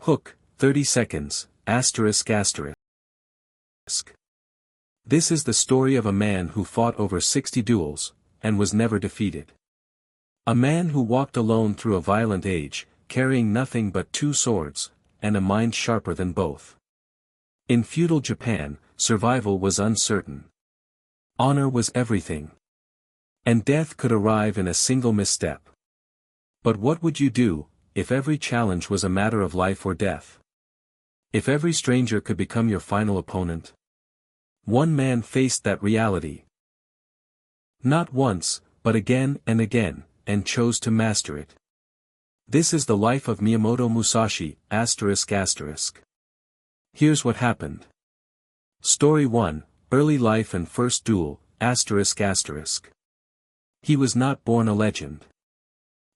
Hook, 30 seconds, asterisk asterisk. This is the story of a man who fought over 60 duels, and was never defeated. A man who walked alone through a violent age, carrying nothing but 2 swords, and a mind sharper than both. In feudal Japan, survival was uncertain. Honor was everything. And death could arrive in a single misstep. But what would you do, if every challenge was a matter of life or death? If every stranger could become your final opponent? One man faced that reality. Not once, but again and again, and chose to master it. This is the life of Miyamoto Musashi, asterisk asterisk. Here's what happened. Story 1, Early Life and First Duel, asterisk asterisk. He was not born a legend.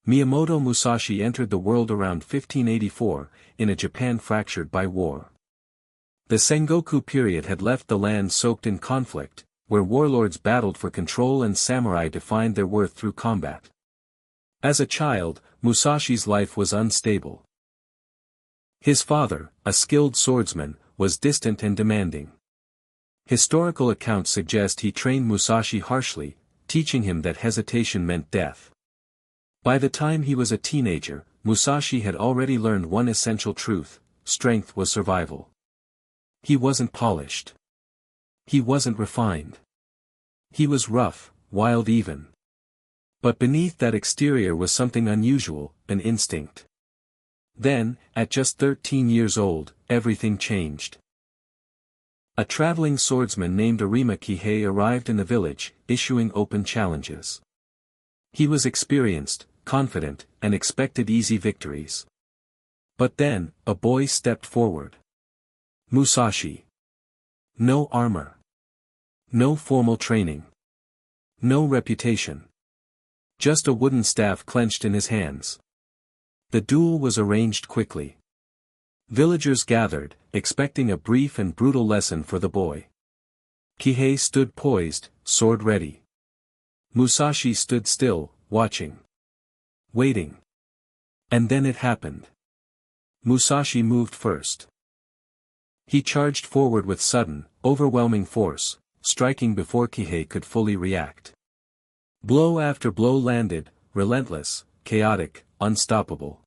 Miyamoto Musashi entered the world around 1584, in a Japan fractured by war. The Sengoku period had left the land soaked in conflict, where warlords battled for control and samurai defined their worth through combat. As a child, Musashi's life was unstable. His father, a skilled swordsman, was distant and demanding. Historical accounts suggest he trained Musashi harshly, teaching him that hesitation meant death. By the time he was a teenager, Musashi had already learned one essential truth: strength was survival. He wasn't polished. He wasn't refined. He was rough, wild even. But beneath that exterior was something unusual, an instinct. Then, at just 13 years old, everything changed. A traveling swordsman named Arima Kihei arrived in the village, issuing open challenges. He was experienced, confident, and expected easy victories. But then, a boy stepped forward. Musashi. No armor. No formal training. No reputation. Just a wooden staff clenched in his hands. The duel was arranged quickly. Villagers gathered, expecting a brief and brutal lesson for the boy. Kihei stood poised, sword ready. Musashi stood still, watching. Waiting. And then it happened. Musashi moved first. He charged forward with sudden, overwhelming force, striking before Kihei could fully react. Blow after blow landed, relentless, chaotic, unstoppable.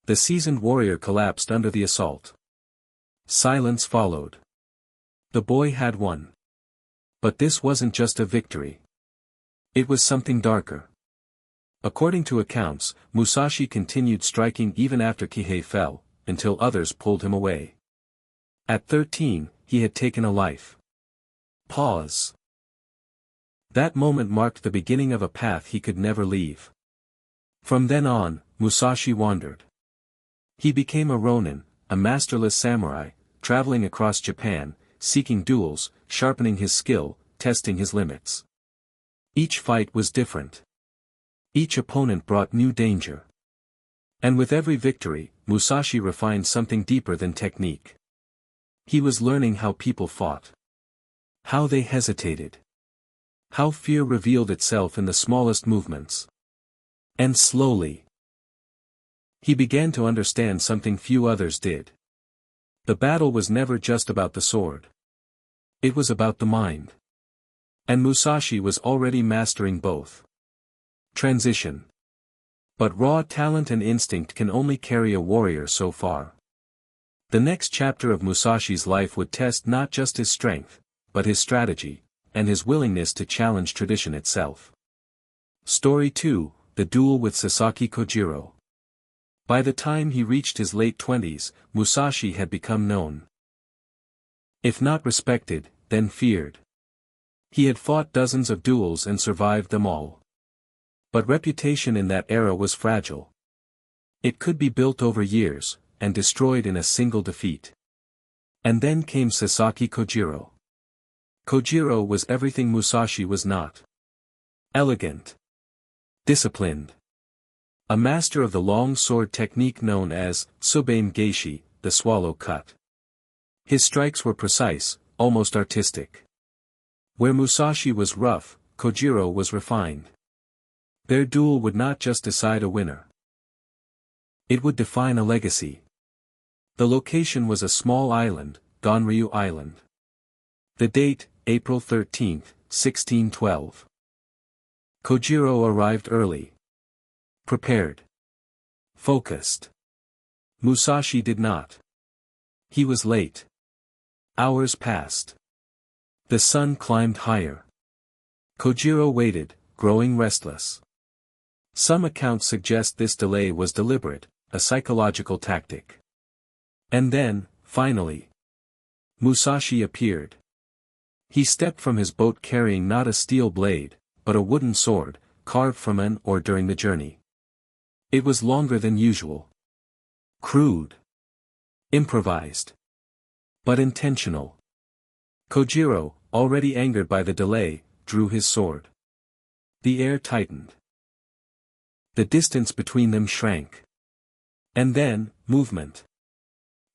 The seasoned warrior collapsed under the assault. Silence followed. The boy had won. But this wasn't just a victory. It was something darker. According to accounts, Musashi continued striking even after Kihei fell, until others pulled him away. At 13, he had taken a life. Pause. That moment marked the beginning of a path he could never leave. From then on, Musashi wandered. He became a ronin, a masterless samurai, traveling across Japan, seeking duels, sharpening his skill, testing his limits. Each fight was different. Each opponent brought new danger. And with every victory, Musashi refined something deeper than technique. He was learning how people fought. How they hesitated. How fear revealed itself in the smallest movements. And slowly, he began to understand something few others did. The battle was never just about the sword. It was about the mind. And Musashi was already mastering both. Transition. But raw talent and instinct can only carry a warrior so far. The next chapter of Musashi's life would test not just his strength, but his strategy, and his willingness to challenge tradition itself. Story 2, The Duel with Sasaki Kojiro. By the time he reached his late 20s, Musashi had become known. If not respected, then feared. He had fought dozens of duels and survived them all. But reputation in that era was fragile. It could be built over years, and destroyed in a single defeat. And then came Sasaki Kojiro. Kojiro was everything Musashi was not. Elegant. Disciplined. A master of the long sword technique known as Tsubeim Geishi, the swallow cut. His strikes were precise, almost artistic. Where Musashi was rough, Kojiro was refined. Their duel would not just decide a winner. It would define a legacy. The location was a small island, Gonryu Island. The date, April 13, 1612. Kojiro arrived early. Prepared. Focused. Musashi did not. He was late. Hours passed. The sun climbed higher. Kojiro waited, growing restless. Some accounts suggest this delay was deliberate, a psychological tactic. And then, finally, Musashi appeared. He stepped from his boat carrying not a steel blade, but a wooden sword, carved from an oar during the journey. It was longer than usual. Crude. Improvised. But intentional. Kojiro, already angered by the delay, drew his sword. The air tightened. The distance between them shrank. And then, movement.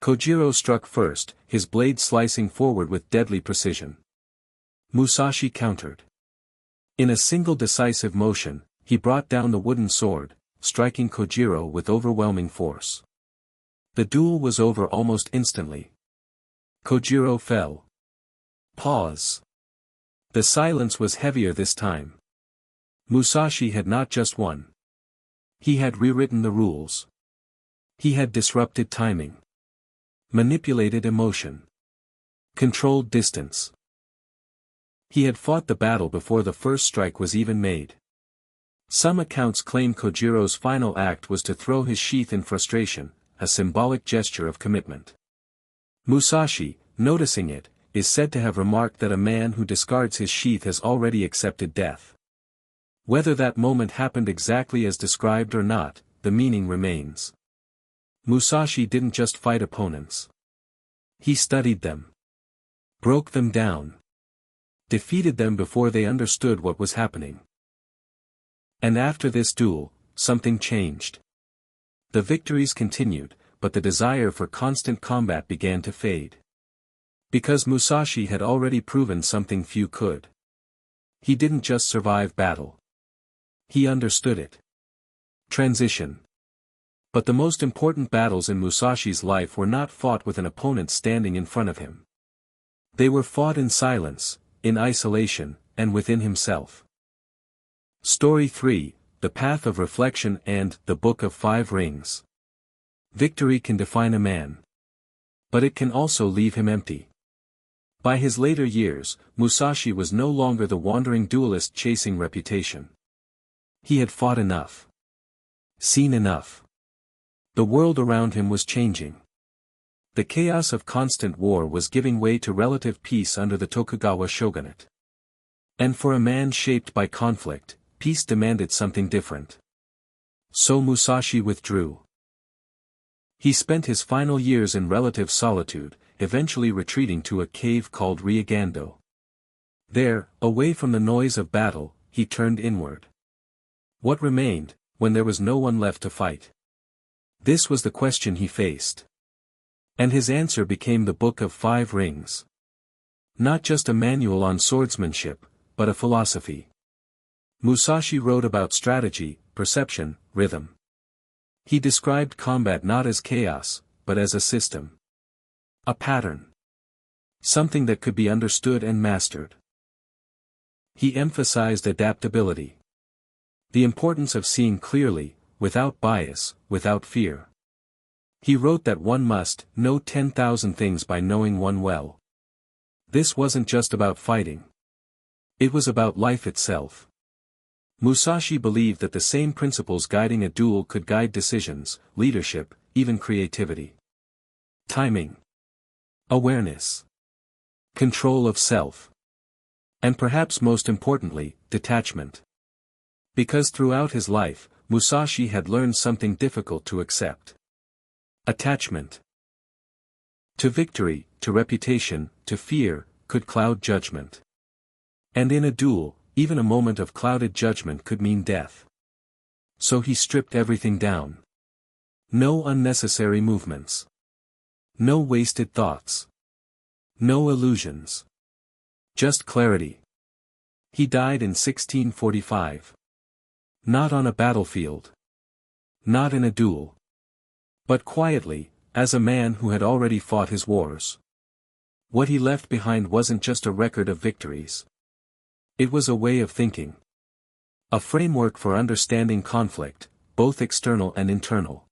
Kojiro struck first, his blade slicing forward with deadly precision. Musashi countered. In a single decisive motion, he brought down the wooden sword, striking Kojiro with overwhelming force. The duel was over almost instantly. Kojiro fell. Pause. The silence was heavier this time. Musashi had not just won. He had rewritten the rules. He had disrupted timing. Manipulated emotion. Controlled distance. He had fought the battle before the first strike was even made. Some accounts claim Kojiro's final act was to throw his sheath in frustration, a symbolic gesture of commitment. Musashi, noticing it, is said to have remarked that a man who discards his sheath has already accepted death. Whether that moment happened exactly as described or not, the meaning remains. Musashi didn't just fight opponents. He studied them. Broke them down. Defeated them before they understood what was happening. And after this duel, something changed. The victories continued, but the desire for constant combat began to fade. Because Musashi had already proven something few could. He didn't just survive battle. He understood it. Transition. But the most important battles in Musashi's life were not fought with an opponent standing in front of him. They were fought in silence, in isolation, and within himself. Story 3, The Path of Reflection and The Book of Five Rings. Victory can define a man. But it can also leave him empty. By his later years, Musashi was no longer the wandering duelist chasing reputation. He had fought enough. Seen enough. The world around him was changing. The chaos of constant war was giving way to relative peace under the Tokugawa shogunate. And for a man shaped by conflict, peace demanded something different. So Musashi withdrew. He spent his final years in relative solitude, eventually retreating to a cave called Ryugando. There, away from the noise of battle, he turned inward. What remained, when there was no one left to fight? This was the question he faced. And his answer became the Book of Five Rings. Not just a manual on swordsmanship, but a philosophy. Musashi wrote about strategy, perception, rhythm. He described combat not as chaos, but as a system. A pattern. Something that could be understood and mastered. He emphasized adaptability. The importance of seeing clearly, without bias, without fear. He wrote that one must know 10,000 things by knowing one well. This wasn't just about fighting. It was about life itself. Musashi believed that the same principles guiding a duel could guide decisions, leadership, even creativity. Timing. Awareness. Control of self. And perhaps most importantly, detachment. Because throughout his life, Musashi had learned something difficult to accept. Attachment. To victory, to reputation, to fear, could cloud judgment. And in a duel, even a moment of clouded judgment could mean death. So he stripped everything down. No unnecessary movements. No wasted thoughts. No illusions. Just clarity. He died in 1645. Not on a battlefield. Not in a duel. But quietly, as a man who had already fought his wars. What he left behind wasn't just a record of victories. It was a way of thinking. A framework for understanding conflict, both external and internal.